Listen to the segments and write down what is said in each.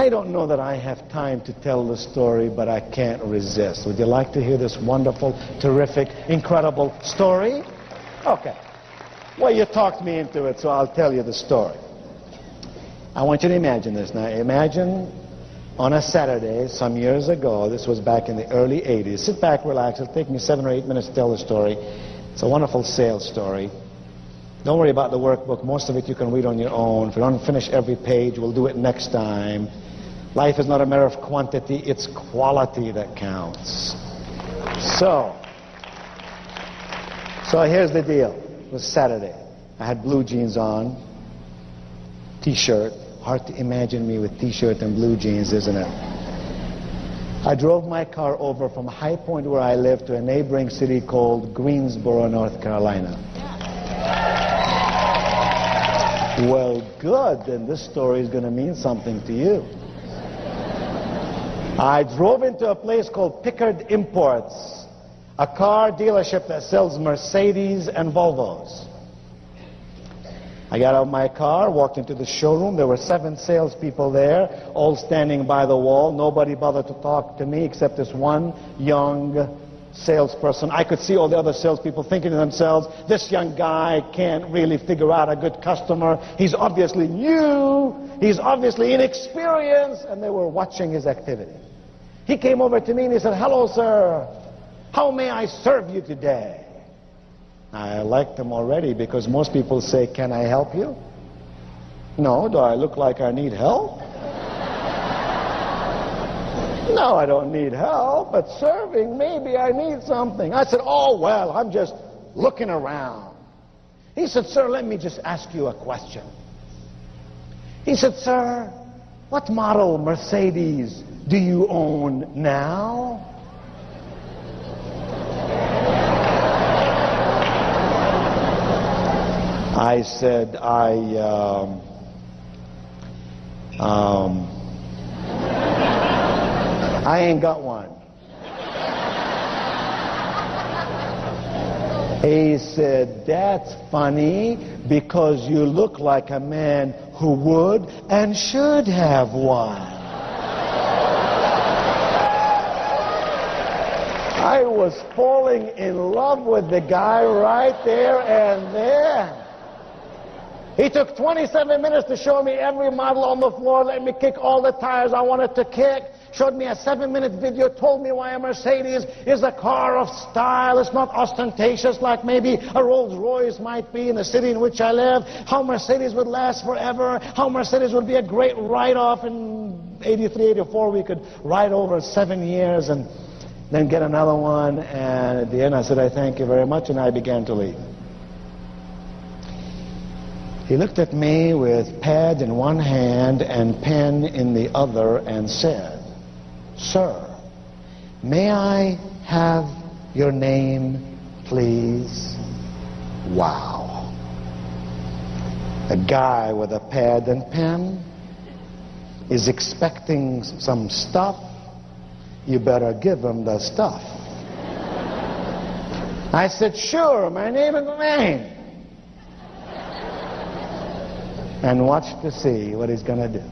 I don't know that I have time to tell the story, but I can't resist. Would you like to hear this wonderful, terrific, incredible story? Okay. Well, you talked me into it, so I'll tell you the story. I want you to imagine this now. Imagine on a Saturday some years ago, this was back in the early 80s. Sit back, relax. It'll take me 7 or 8 minutes to tell the story. It's a wonderful sales story. Don't worry about the workbook. Most of it you can read on your own. If you don't finish every page, we'll do it next time. Life is not a matter of quantity, it's quality that counts. So here's the deal. It was Saturday. I had blue jeans on, t-shirt. Hard to imagine me with t-shirt and blue jeans, isn't it? I drove my car over from High Point, where I live, to a neighboring city called Greensboro, North Carolina. Well, good, then this story is going to mean something to you. I drove into a place called Pickard Imports, a car dealership that sells Mercedes and Volvos. I got out of my car, walked into the showroom. There were 7 salespeople there, all standing by the wall. Nobody bothered to talk to me except this one young salesperson. I could see all the other salespeople thinking to themselves, this young guy can't really figure out a good customer. He's obviously new. He's obviously inexperienced. And they were watching his activity. He came over to me and he said, hello, sir. How may I serve you today? I liked him already because most people say, can I help you? No, do I look like I need help? No, I don't need help, but serving, maybe I need something. I said, oh, well, I'm just looking around. He said, sir, let me just ask you a question. He said, sir, what model Mercedes do you own now? I said, I ain't got one. He said, that's funny because you look like a man who would and should have one. I was falling in love with the guy right there and then. He took 27 minutes to show me every model on the floor, let me kick all the tires I wanted to kick, showed me a 7-minute video, told me why a Mercedes is a car of style. It's not ostentatious like maybe a Rolls Royce might be in the city in which I live, how Mercedes would last forever, how Mercedes would be a great write-off. In 83, 84, we could ride over 7 years and then get another one. And at the end I said, I thank you very much, and I began to leave. He looked at me with pad in one hand and pen in the other and said, sir, may I have your name, please? Wow. A guy with a pad and pen is expecting some stuff. You better give him the stuff. I said, sure, my name is Wayne. And watch to see what he's going to do.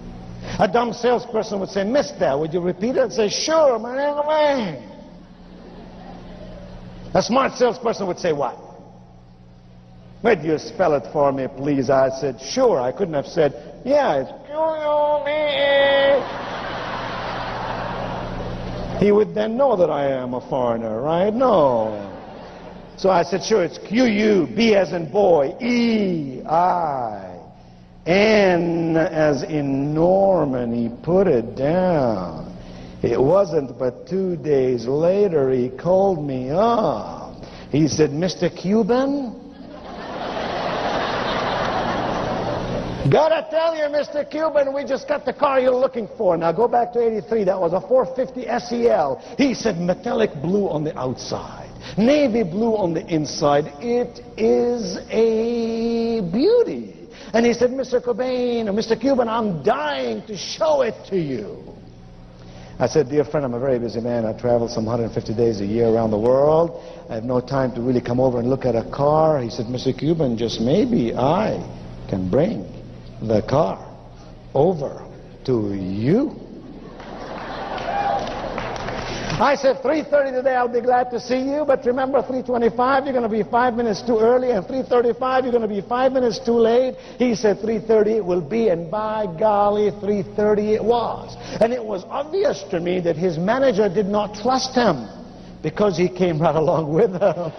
A dumb salesperson would say, mister, would you repeat it? I'd say, sure, my name is Wayne. A smart salesperson would say, what? Would you spell it for me, please? I said, sure. I couldn't have said, yeah, it's Q-U-E. He would then know that I am a foreigner, right? No. So I said, sure, it's Q-U, B as in boy, E-I. N as in Norman. He put it down. It wasn't but 2 days later he called me up. He said, Mr. Cuban? Gotta tell you, Mr. Cuban, we just got the car you're looking for. Now go back to 83. That was a 450 SEL. He said, metallic blue on the outside, navy blue on the inside. It is a beauty. And he said, Mr. Cobain, or Mr. Cuban, I'm dying to show it to you. I said, dear friend, I'm a very busy man. I travel some 150 days a year around the world. I have no time to really come over and look at a car. He said, Mr. Cuban, just maybe I can bring the car over to you. I said, 3:30 today, I'll be glad to see you, but remember, 3:25, you're going to be 5 minutes too early, and 3:35, you're going to be 5 minutes too late. He said, 3:30 it will be, and by golly, 3:30 it was. And it was obvious to me that his manager did not trust him, because he came right along with him.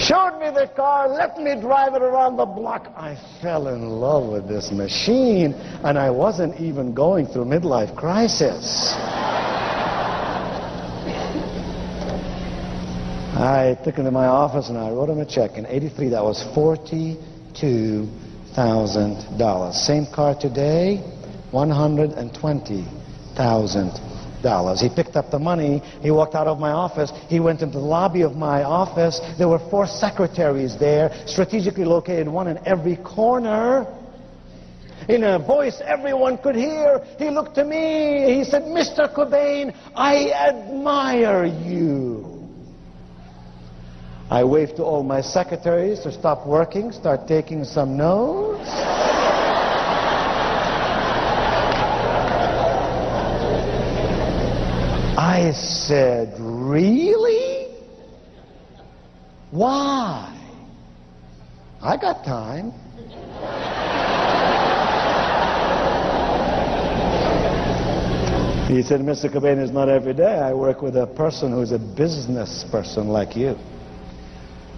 Showed me the car, let me drive it around the block. I fell in love with this machine, and I wasn't even going through midlife crisis. I took him to my office and I wrote him a check. In '83, that was $42,000. Same car today, $120,000. He picked up the money, he walked out of my office, he went into the lobby of my office. There were 4 secretaries there, strategically located, one in every corner. In a voice everyone could hear, he looked to me, he said, "Mr. Cobain, I admire you." I waved to all my secretaries to stop working, start taking some notes. I said, "Really? Why? I got time." He said, "Mr. Cobain, it's not every day I work with a person who's a business person like you.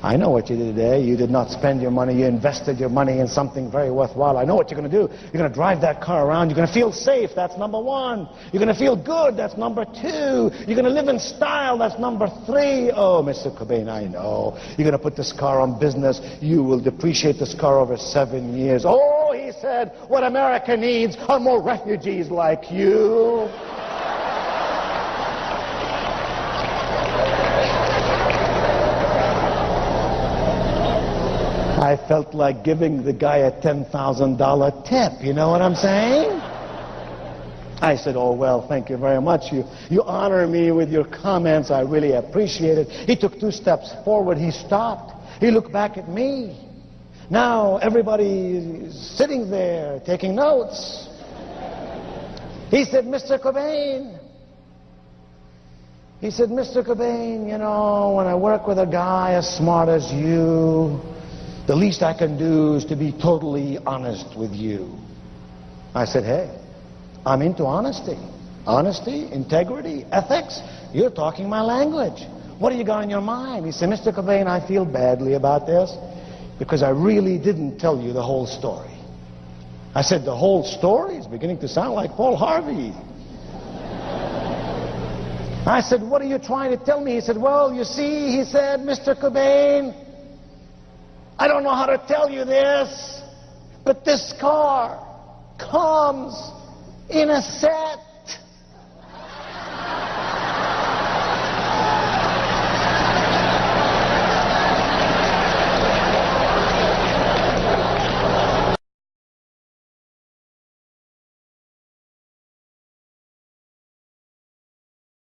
I know what you did today. You did not spend your money. You invested your money in something very worthwhile. I know what you're going to do. You're going to drive that car around. You're going to feel safe. That's number 1. You're going to feel good. That's number 2. You're going to live in style. That's number 3. Oh, Mr. Cobain, I know. You're going to put this car on business. You will depreciate this car over 7 years. Oh," he said, "what America needs are more refugees like you." I felt like giving the guy a $10,000 tip, you know what I'm saying? I said, "Oh, well, thank you very much. You honor me with your comments. I really appreciate it." He took 2 steps forward. He stopped. He looked back at me. Now everybody is sitting there taking notes. He said, "Mr. Cobain," he said, "Mr. Cobain, you know, when I work with a guy as smart as you, the least I can do is to be totally honest with you." I said, "Hey, I'm into honesty. Honesty, integrity, ethics. You're talking my language. What do you got in your mind?" He said, "Mr. Cobain, I feel badly about this because I really didn't tell you the whole story." I said, "The whole story is beginning to sound like Paul Harvey." I said, "What are you trying to tell me?" He said, "Well, you see," he said, "Mr. Cobain, I don't know how to tell you this, but this car comes in a set."